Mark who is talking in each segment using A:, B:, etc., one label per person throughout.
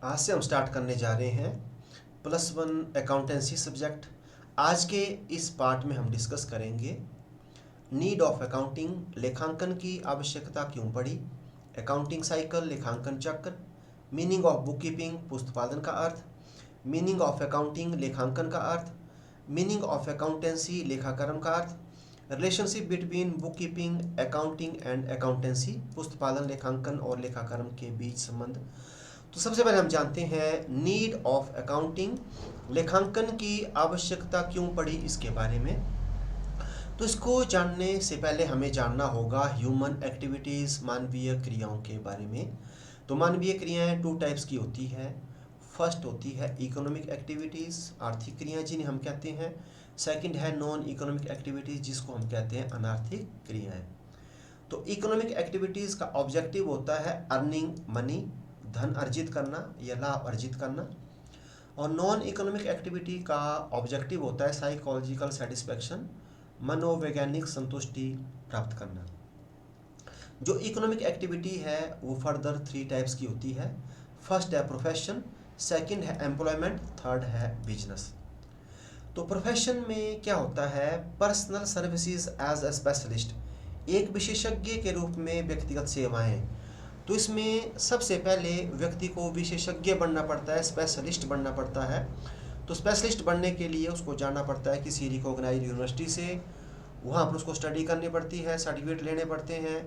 A: आज से हम स्टार्ट करने जा रहे हैं +1 अकाउंटेंसी सब्जेक्ट। आज के इस पार्ट में हम डिस्कस करेंगे नीड ऑफ अकाउंटिंग, लेखांकन की आवश्यकता क्यों पड़ी, अकाउंटिंग साइकिल, लेखांकन चक्र, मीनिंग ऑफ बुक कीपिंग, पुस्तपालन का अर्थ, मीनिंग ऑफ अकाउंटिंग, लेखांकन का अर्थ, मीनिंग ऑफ अकाउंटेंसी, लेखाकर्म का अर्थ, relationship between book keeping, accounting and accountancy, पुस्तपालन, लेखांकन और लेखाकर्म के बीच संबंध। तो सबसे पहले हम जानते हैं नीड ऑफ अकाउंटिंग, लेखांकन की आवश्यकता क्यों पड़ी इसके बारे में। तो इसको जानने से पहले हमें जानना होगा ह्यूमन एक्टिविटीज़, मानवीय क्रियाओं के बारे में। तो मानवीय क्रियाएं 2 टाइप्स की होती है। फर्स्ट होती है इकोनॉमिक एक्टिविटीज़, आर्थिक क्रियाएं जिन्हें हम कहते हैं। सेकंड है नॉन इकोनॉमिक एक्टिविटीज़, जिसको हम कहते हैं अनार्थिक क्रियाएं। तो इकोनॉमिक एक्टिविटीज़ का ऑब्जेक्टिव होता है अर्निंग मनी, धन अर्जित करना या लाभ अर्जित करना। और नॉन इकोनॉमिक एक्टिविटी का ऑब्जेक्टिव होता है साइकोलॉजिकल सेटिस्फैक्शन, मनोवैज्ञानिक संतुष्टि प्राप्त करना। जो इकोनॉमिक एक्टिविटी है वो फर्दर 3 टाइप्स की होती है। फर्स्ट है प्रोफेशन, सेकंड है एम्प्लॉयमेंट, थर्ड है बिजनेस। तो प्रोफेशन में क्या होता है, personal services as a specialist, एक विशेषज्ञ के रूप में व्यक्तिगत सेवाएं। तो इसमें सबसे पहले व्यक्ति को विशेषज्ञ बनना पड़ता है, स्पेशलिस्ट बनना पड़ता है। तो स्पेशलिस्ट बनने के लिए उसको जाना पड़ता है किसी रिकॉग्नाइज्ड यूनिवर्सिटी से, वहाँ पर उसको स्टडी करनी पड़ती है, सर्टिफिकेट लेने पड़ते हैं।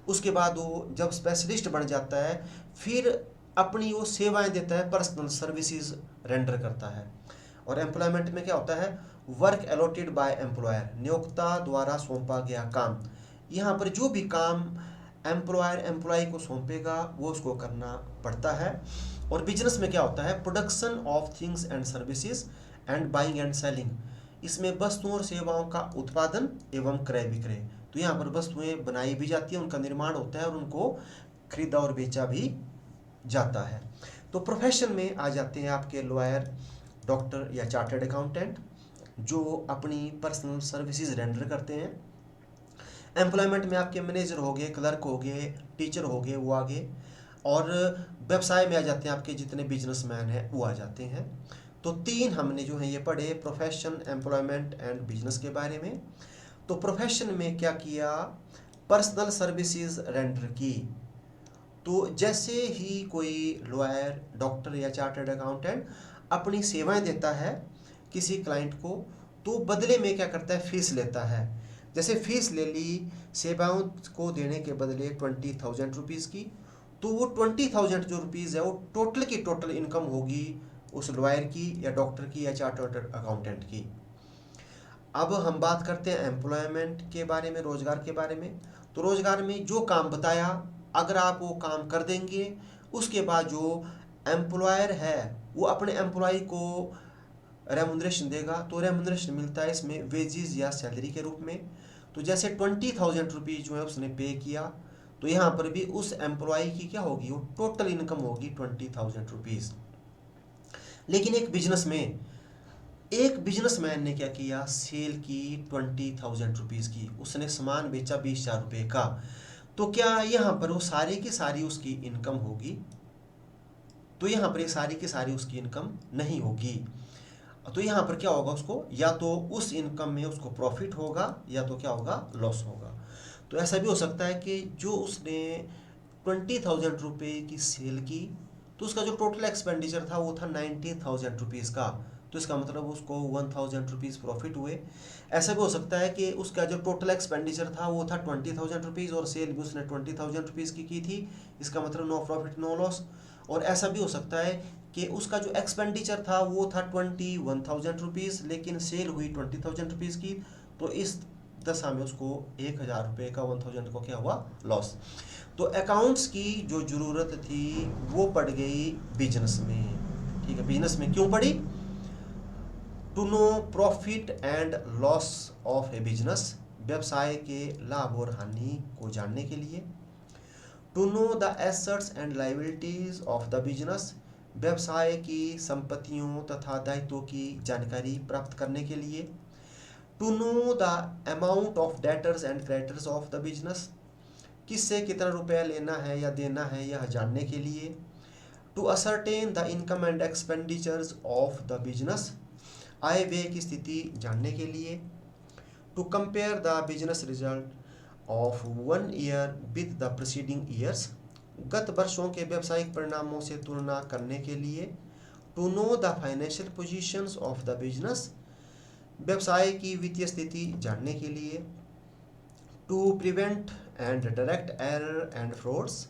A: उसके बाद वो जब स्पेशलिस्ट बन जाता है फिर अपनी वो सेवाएं देता है, पर्सनल सर्विसेज रेंडर करता है। और एम्प्लॉयमेंट में क्या होता है, वर्क अलॉटेड बाय एम्प्लॉयर, नियोक्ता द्वारा सौंपा गया काम। यहाँ पर जो भी काम एम्प्लॉयर एम्प्लॉय को सौंपेगा वो उसको करना पड़ता है। और बिजनेस में क्या होता है, production of things and services and buying and selling, इसमें वस्तुओं और सेवाओं का उत्पादन एवं क्रय विक्रय। तो यहाँ पर वस्तुएं बनाई भी जाती हैं, उनका निर्माण होता है और उनको खरीदा और बेचा भी जाता है। तो प्रोफेशन में आ जाते हैं आपके लॉयर, डॉक्टर या चार्टर्ड अकाउंटेंट, जो अपनी पर्सनल सर्विसेज रेंडर करते हैं। एम्प्लॉयमेंट में आपके मैनेजर हो गए, क्लर्क हो गए, टीचर हो गए, वो आगे। और व्यवसाय में आ जाते हैं आपके जितने बिजनेसमैन हैं वो आ जाते हैं। तो 3 हमने जो है ये पढ़े, प्रोफेशन, एम्प्लॉयमेंट एंड बिजनेस के बारे में। तो प्रोफेशन में क्या किया, पर्सनल सर्विसेज रेंडर की। तो जैसे ही कोई लॉयर, डॉक्टर या चार्टर्ड अकाउंटेंट अपनी सेवाएं देता है किसी क्लाइंट को, तो बदले में क्या करता है, फीस लेता है। जैसे फीस ले ली सेवाओं को देने के बदले 20,000 रुपीज़ की, तो वो 20,000 जो रुपीज़ है वो टोटल की टोटल इनकम होगी उस लॉयर की या डॉक्टर की या चार्टर्ड अकाउंटेंट की। अब हम बात करते हैं एम्प्लॉयमेंट के बारे में, रोजगार के बारे में। तो रोजगार में जो काम बताया, अगर आप वो काम कर देंगे, उसके बाद जो एम्प्लॉयर है वो अपने एम्प्लॉय को रेमुनरेशन देगा। तो रेमुनरेशन मिलता है इसमें वेजेस या सैलरी के रूप में। तो जैसे 20,000 रुपीज़ जो है उसने पे किया, तो यहाँ पर भी उस एम्प्लॉय की क्या होगी, वो टोटल इनकम होगी 20,000 रुपीज़। लेकिन एक बिजनेसमैन ने क्या किया, सेल की 20,000 रुपीज़ की, उसने सामान बेचा 20,000 रुपये का। तो क्या यहाँ पर वो सारी की सारी उसकी इनकम होगी? तो यहाँ पर ये सारी की सारी उसकी इनकम नहीं होगी। तो यहाँ पर क्या होगा, उसको या तो उस इनकम में उसको प्रॉफिट होगा या तो क्या होगा, लॉस होगा। तो ऐसा भी हो सकता है कि जो उसने 20,000 रुपये की सेल की, तो उसका जो टोटल एक्सपेंडिचर था वो था 90,000 रुपीज़ का। तो इसका मतलब उसको 1,000 रुपीज़ प्रॉफिट हुए। ऐसा भी हो सकता है कि उसका जो टोटल एक्सपेंडिचर था वो था 20,000 रुपीज़ और सेल भी उसने 20,000 रुपीज़ की थी। इसका मतलब नो प्रॉफिट नो लॉस। और ऐसा भी हो सकता है कि उसका जो एक्सपेंडिचर था वो था 21,000 रुपीज़, लेकिन सेल हुई 20,000 रुपीज़ की। तो इस दशा में उसको 1,000 रुपये का 1,000 को क्या हुआ, लॉस। तो अकाउंट्स की जो ज़रूरत थी वो पड़ गई बिजनेस में। ठीक है, बिजनेस में क्यों पड़ी, to know profit and loss of a business, व्यवसाय के लाभ और हानि को जानने के लिए। To know the assets and liabilities of the business, व्यवसाय की संपत्तियों तथा दायित्वों की जानकारी प्राप्त करने के लिए। To know the amount of debtors and creditors of the business, किससे कितना रुपया लेना है या देना है यह जानने के लिए। To ascertain the income and expenditures of the business, आय व्यय की स्थिति जानने के लिए। To compare the business result of 1 year with the preceding years, गत वर्षों के व्यावसायिक परिणामों से तुलना करने के लिए। To know the financial positions of the business, व्यवसाय की वित्तीय स्थिति जानने के लिए। To prevent and direct error and frauds,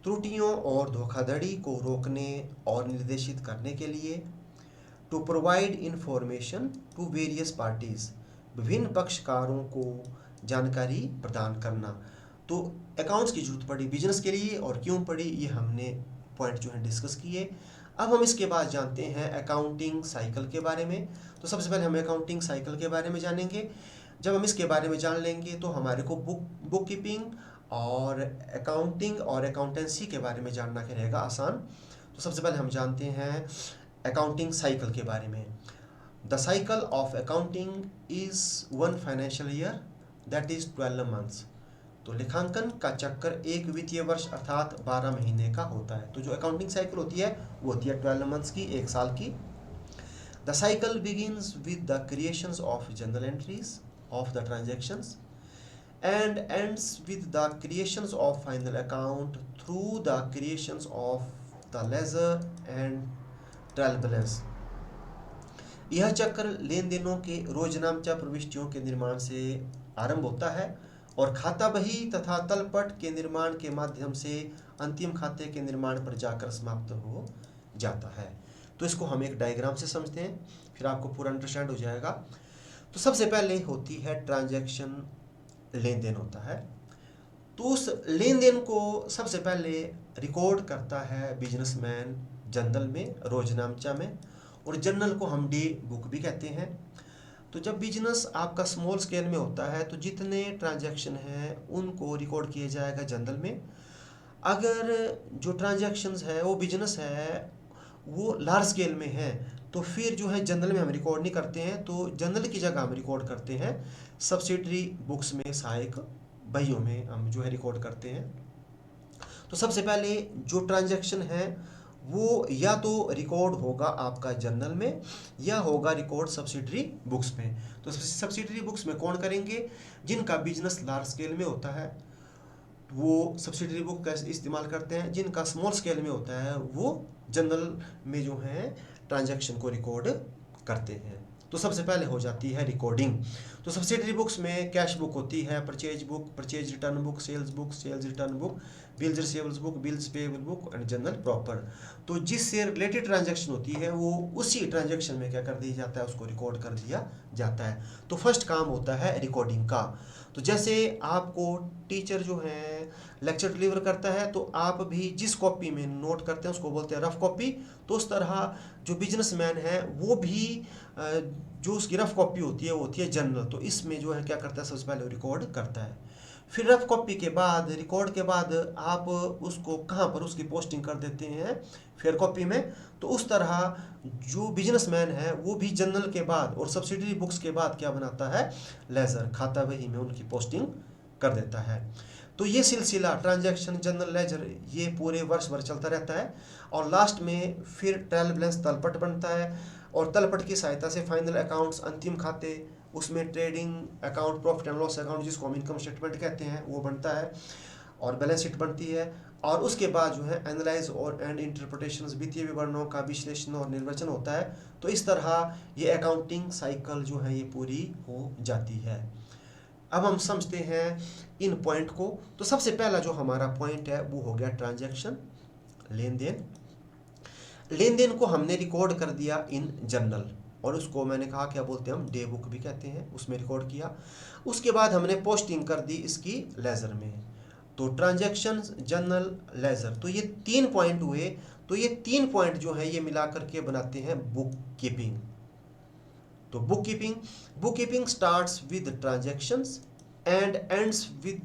A: त्रुटियों और धोखाधड़ी को रोकने और निर्देशित करने के लिए। To provide information to various parties, विभिन्न पक्षकारों को जानकारी प्रदान करना। तो अकाउंट्स की जरूरत पड़ी बिजनेस के लिए, और क्यों पड़ी ये हमने पॉइंट जो है डिस्कस किए। अब हम इसके बाद जानते हैं अकाउंटिंग साइकिल के बारे में। तो सबसे पहले हम अकाउंटिंग साइकिल के बारे में जानेंगे। जब हम इसके बारे में जान लेंगे तो हमारे को बुक कीपिंग और अकाउंटिंग और अकाउंटेंसी के बारे में जानना क्या रहेगा आसान। तो सबसे पहले हम जानते हैं अकाउंटिंग साइकिल के बारे में। The cycle of accounting is 1 financial year, that is 12 months. तो लेखांकन का चक्कर एक वित्तीय वर्ष अर्थात 12 महीने का होता है। तो जो अकाउंटिंग साइकिल होती है वो होती है 12 मंथ्स की, एक साल की। The cycle begins with the creations of general entries of the transactions and ends with the creations of final account through the creations of the ledger and trial balance। यह चक्र लेन देनों के रोजनामचा प्रविष्टियों के निर्माण से आरंभ होता है और खाता बही तथा तलपट के निर्माण के माध्यम से अंतिम खाते के निर्माण पर जाकर समाप्त हो जाता है। तो इसको हम एक डायग्राम से समझते हैं, फिर आपको पूरा अंडरस्टैंड हो जाएगा। तो सबसे पहले होती है ट्रांजैक्शन, लेन देन होता है। तो उस लेन देन को सबसे पहले रिकॉर्ड करता है बिजनेसमैन जर्नल में, रोजनामचा में, और जर्नल को हम डे बुक भी कहते हैं। तो जब बिजनेस आपका स्मॉल स्केल में होता है तो जितने ट्रांजैक्शन हैं उनको रिकॉर्ड किया जाएगा जर्नल में। अगर जो ट्रांजैक्शंस है वो बिजनेस है वो लार्ज स्केल में है तो फिर जो है जनरल में हम रिकॉर्ड नहीं करते हैं, तो जनरल की जगह हम रिकॉर्ड करते हैं सब्सिडरी बुक्स में, सहायक बहियों में हम जो है रिकॉर्ड करते हैं। तो सबसे पहले जो ट्रांजैक्शन है वो या तो रिकॉर्ड होगा आपका जर्नल में या होगा रिकॉर्ड सब्सिडरी बुक्स में। तो सब्सिडरी बुक्स में कौन करेंगे? जिनका बिजनेस लार्ज स्केल में होता है वो सब्सिडरी बुक का इस्तेमाल करते हैं, जिनका स्मॉल स्केल में होता है वो जनरल में जो है ट्रांजैक्शन को रिकॉर्ड करते हैं। तो सबसे पहले हो जाती है रिकॉर्डिंग। तो सब्सिडरी बुक्स में कैश बुक होती है, purchase book, purchase return book, sales return book, bills receivables book, bills payable book and journal proper. तो जिससे रिलेटेड ट्रांजैक्शन होती है वो उसी ट्रांजैक्शन में क्या कर दिया जाता है, उसको रिकॉर्ड कर दिया जाता है। तो फर्स्ट काम होता है रिकॉर्डिंग का। तो जैसे आपको टीचर जो है लेक्चर डिलीवर करता है तो आप भी जिस कॉपी में नोट करते हैं उसको बोलते हैं रफ कॉपी। तो उस तरह जो बिजनेसमैन है वो भी जो उसकी रफ कॉपी होती है वो होती है जर्नल। तो इसमें जो है क्या करता है, सबसे पहले रिकॉर्ड करता है। फिर रफ कॉपी के बाद, रिकॉर्ड के बाद आप उसको कहाँ पर उसकी पोस्टिंग कर देते हैं, फेयर कॉपी में। तो उस तरह जो बिजनेसमैन है वो भी जर्नल के बाद और सब्सिडरी बुक्स के बाद क्या बनाता है, लेजर, खाता बही में उनकी पोस्टिंग कर देता है। तो ये सिलसिला ट्रांजैक्शन, जर्नल, लेजर ये पूरे वर्ष भर चलता रहता है और लास्ट में फिर ट्रायल बैलेंस तलपट बनता है और तलपट की सहायता से फाइनल अकाउंट्स, अंतिम खाते, उसमें trading account, profit and loss account जिसको हम इनकम स्टेटमेंट कहते हैं वो बनता है और बैलेंस शीट बनती है। और उसके बाद जो है एनालाइज और एंड इंटरप्रिटेशन, वित्तीय विवरणों का विश्लेषण और निर्वचन होता है। तो इस तरह ये अकाउंटिंग साइकिल जो है ये पूरी हो जाती है। अब हम समझते हैं इन पॉइंट को। तो सबसे पहला जो हमारा पॉइंट है वो हो गया ट्रांजैक्शन, लेन देन। लेन देन को हमने रिकॉर्ड कर दिया इन जर्नल और उसको मैंने कहा क्या बोलते हैं हम, डे बुक भी कहते हैं, उसमें रिकॉर्ड किया। उसके बाद हमने पोस्टिंग कर दी इसकी लेजर में। तो ट्रांजैक्शन, जर्नल, लेजर, तो ये 3 पॉइंट हुए। तो ये 3 पॉइंट जो है ये मिला करके बनाते हैं बुक कीपिंग। तो book keeping starts with transactions and ends with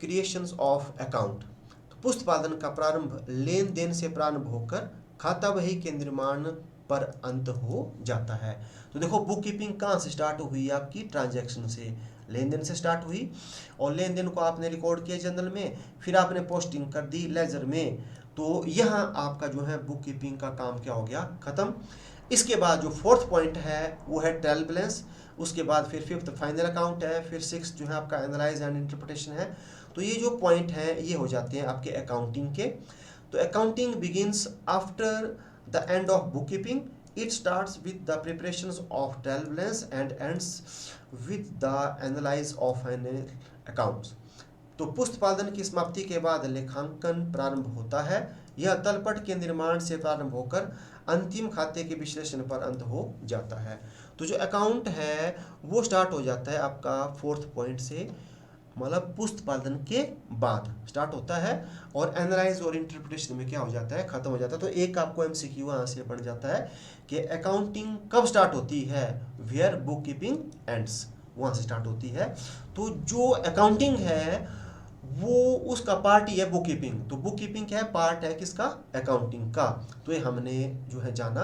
A: creations of account. तो पुस्तपादन का प्रारंभ लेन देन से प्रारंभ होकर खाता बही के निर्माण पर अंत हो जाता है। तो देखो बुक कीपिंग कहाँ से स्टार्ट हुई, आपकी ट्रांजैक्शन से, लेन देन से स्टार्ट हुई और लेन देन को आपने रिकॉर्ड किया जर्नल में, फिर आपने पोस्टिंग कर दी लेजर में। तो यहाँ आपका जो है बुक कीपिंग का काम क्या हो गया, खत्म। इसके बाद जो फोर्थ पॉइंट है वो है ट्रायल बैलेंस, उसके बाद फिर फिफ्थ फाइनल अकाउंट है, फिर सिक्स जो है आपका एनालाइज एंड इंटरप्रिटेशन है। तो ये जो पॉइंट हैं ये हो जाते हैं आपके अकाउंटिंग के। तो accounting begins after the end of book keeping, it starts with the preparations of trial balance and ends with the analyse of final accounts. तो पुस्तपालन की समाप्ति के बाद लेखांकन प्रारंभ होता है। यह तलपट के निर्माण से प्रारंभ होकर अंतिम खाते के विश्लेषण पर अंत हो जाता है। तो जो अकाउंट है वो स्टार्ट हो जाता है आपका फोर्थ पॉइंट से, मतलब पुस्तपालन के बाद स्टार्ट होता है, और एनालाइज और इंटरप्रिटेशन में क्या हो जाता है, खत्म हो जाता है। तो एक आपको एमसीक्यू यहाँ से बन जाता है कि अकाउंटिंग कब स्टार्ट होती है, वेयर बुक कीपिंग एंड्स, वहाँ से स्टार्ट होती है। तो जो अकाउंटिंग है वो उसका पार्ट ही है बुक कीपिंग। तो बुक कीपिंग क्या है, पार्ट है किसका, अकाउंटिंग का। तो ये हमने जो है जाना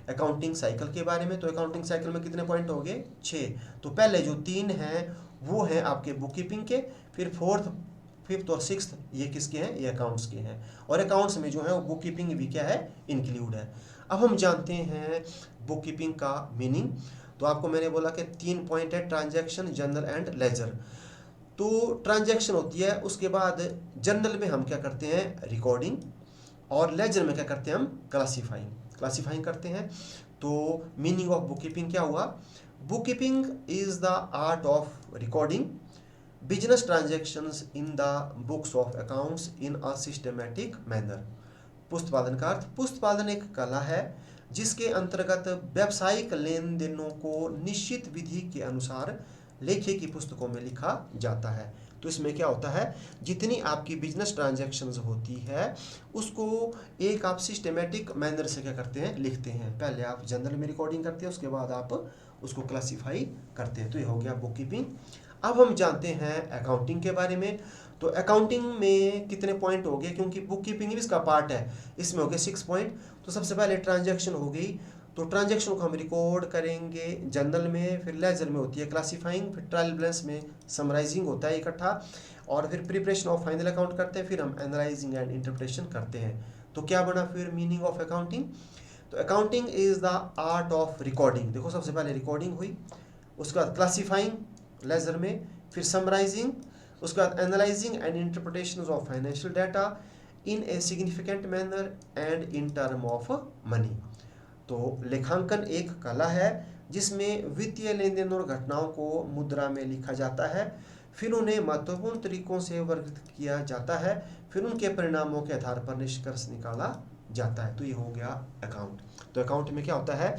A: अकाउंटिंग साइकिल के बारे में। तो अकाउंटिंग साइकिल में कितने पॉइंट हो गए, 6। तो पहले जो 3 हैं वो हैं आपके बुक कीपिंग के, फिर फोर्थ फिफ्थ और सिक्स्थ ये किसके हैं, ये अकाउंट्स के हैं। और अकाउंट्स में जो है वो बुक कीपिंग भी क्या है, इंक्लूड है। अब हम जानते हैं बुक कीपिंग का मीनिंग। तो आपको मैंने बोला कि 3 पॉइंट है, ट्रांजैक्शन, जर्नल एंड लेजर। तो ट्रांजैक्शन होती है, उसके बाद जर्नल में हम क्या करते हैं, रिकॉर्डिंग, और लेजर में क्या करते हैं, हम क्लासीफाइंग करते हैं। तो मीनिंग ऑफ बुक कीपिंग क्या हुआ, book keeping is the art of recording business transactions in the books of accounts in a systematic manner. पुस्तपालन का अर्थ, पुस्तपालन एक कला है जिसके अंतर्गत व्यावसायिक लेन देनों को निश्चित विधि के अनुसार लेखे की पुस्तकों में लिखा जाता है। तो इसमें क्या होता है, जितनी आपकी बिजनेस ट्रांजैक्शंस होती है उसको एक आप सिस्टमेटिक मैनर से क्या करते हैं, लिखते हैं। पहले आप जनरल में रिकॉर्डिंग करते हैं, उसके बाद आप उसको क्लासीफाई करते हैं। तो ये हो गया बुक कीपिंग। अब हम जानते हैं अकाउंटिंग के बारे में। तो अकाउंटिंग में कितने पॉइंट हो गए, क्योंकि बुक कीपिंग भी इसका पार्ट है, इसमें हो गए 6 पॉइंट। तो सबसे पहले ट्रांजैक्शन हो गई, तो ट्रांजैक्शन को हम रिकॉर्ड करेंगे जनरल में, फिर लेजर में होती है क्लासीफाइंग, फिर ट्रायल बैलेंस में समराइजिंग होता है इकट्ठा, और फिर प्रिपरेशन ऑफ फाइनल अकाउंट करते हैं, फिर हम एनालाइजिंग एंड इंटरप्रिटेशन करते हैं। तो क्या बना फिर मीनिंग ऑफ अकाउंटिंग, तो accounting is the art of recording. देखो सबसे पहले रिकॉर्डिंग हुई, उसके बाद क्लासीफाइंग लेजर में, फिर समराइजिंग, उसके बाद analysing and interpretation of financial data in a significant manner and in term of money. तो लेखांकन एक कला है जिसमें वित्तीय लेन देन और घटनाओं को मुद्रा में लिखा जाता है, फिर उन्हें महत्वपूर्ण तरीकों से वर्गीकृत किया जाता है, फिर उनके परिणामों के आधार पर निष्कर्ष निकाला जाता है। तो ये हो गया अकाउंट। तो अकाउंट में क्या होता है,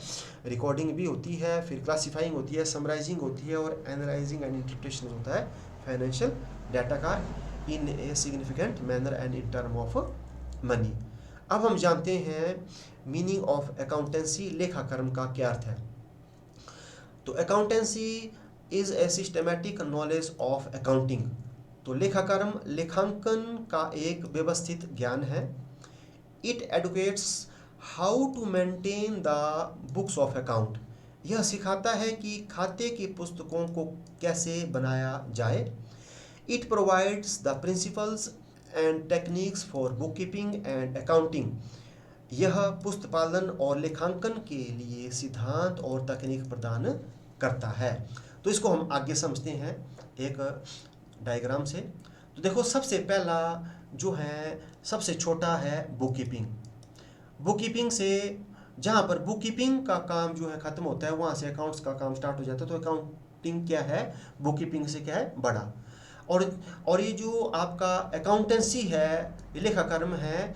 A: रिकॉर्डिंग भी होती है, फिर क्लासीफाइंग होती है, समराइजिंग होती है, और एनालाइजिंग एंड इंटरप्रिटेशन होता है फाइनेंशियल डाटा का in a significant manner and in term of money. अब हम जानते हैं मीनिंग ऑफ अकाउंटेंसी, लेखाकर्म का क्या अर्थ है। तो accountancy is a systematic knowledge of accounting. तो लेखाकर्म लेखांकन का एक व्यवस्थित ज्ञान है। It educates how to maintain the books of account. यह सिखाता है कि खाते की पुस्तकों को कैसे बनाया जाए। It provides the principles and techniques for book keeping and accounting. यह पुस्तपालन और लेखांकन के लिए सिद्धांत और तकनीक प्रदान करता है। तो इसको हम आगे समझते हैं एक डायग्राम से। तो देखो सबसे पहला जो है, सबसे छोटा है बुक कीपिंग। बुक कीपिंग से, जहाँ पर बुक कीपिंग का काम जो है खत्म होता है, वहाँ से अकाउंट्स का काम स्टार्ट हो जाता है। तो अकाउंटिंग क्या है, बुक कीपिंग से क्या है, बड़ा। और ये जो आपका अकाउंटेंसी है, ये लेखाकर्म है।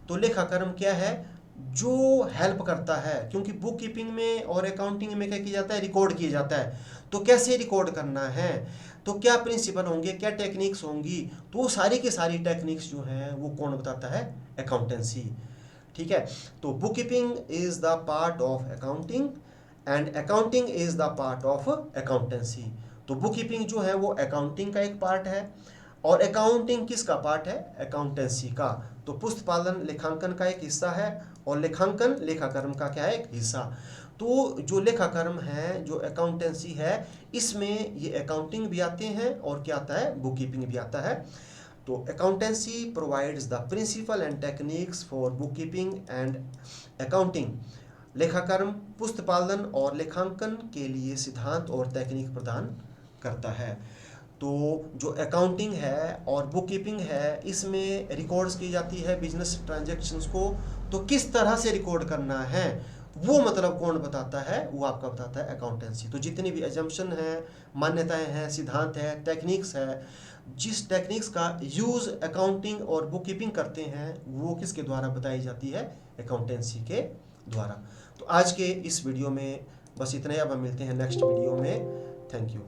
A: तो लेखाकर्म क्या है, जो हेल्प करता है, क्योंकि बुक कीपिंग में और अकाउंटिंग में क्या किया जाता है, रिकॉर्ड किया जाता है। तो कैसे रिकॉर्ड करना है, तो क्या प्रिंसिपल होंगे, क्या टेक्निक्स होंगी, तो सारी की सारी टेक्निक्स जो हैं वो कौन बताता है, अकाउंटेंसी। ठीक है। तो book keeping is the part of accounting and accounting is the part of accountancy. तो बुक कीपिंग जो है वो अकाउंटिंग का एक पार्ट है, और अकाउंटिंग किसका पार्ट है, अकाउंटेंसी का। तो पुस्तपालन लेखांकन का एक हिस्सा है, और लेखांकन लेखाकर्म का क्या है, एक हिस्सा। तो जो लेखाकर्म है, जो अकाउंटेंसी है, इसमें ये अकाउंटिंग भी आते हैं और क्या आता है, बुक कीपिंग भी आता है। तो accountancy provides the principle and techniques for book keeping and accounting. लेखाकर्म पुस्तपालन और लेखांकन के लिए सिद्धांत और तकनीक प्रदान करता है। तो जो अकाउंटिंग है और बुक कीपिंग है, इसमें रिकॉर्ड्स की जाती है बिजनेस ट्रांजैक्शंस को। तो किस तरह से रिकॉर्ड करना है वो मतलब कौन बताता है, वो आपका बताता है अकाउंटेंसी। तो जितनी भी एजम्पशन है, मान्यताएं हैं, सिद्धांत है, टेक्निक्स है, जिस टेक्निक्स का यूज़ अकाउंटिंग और बुक कीपिंग करते हैं वो किसके द्वारा बताई जाती है, अकाउंटेंसी के द्वारा। तो आज के इस वीडियो में बस इतना ही। अब हम मिलते हैं नेक्स्ट वीडियो में। Thank you.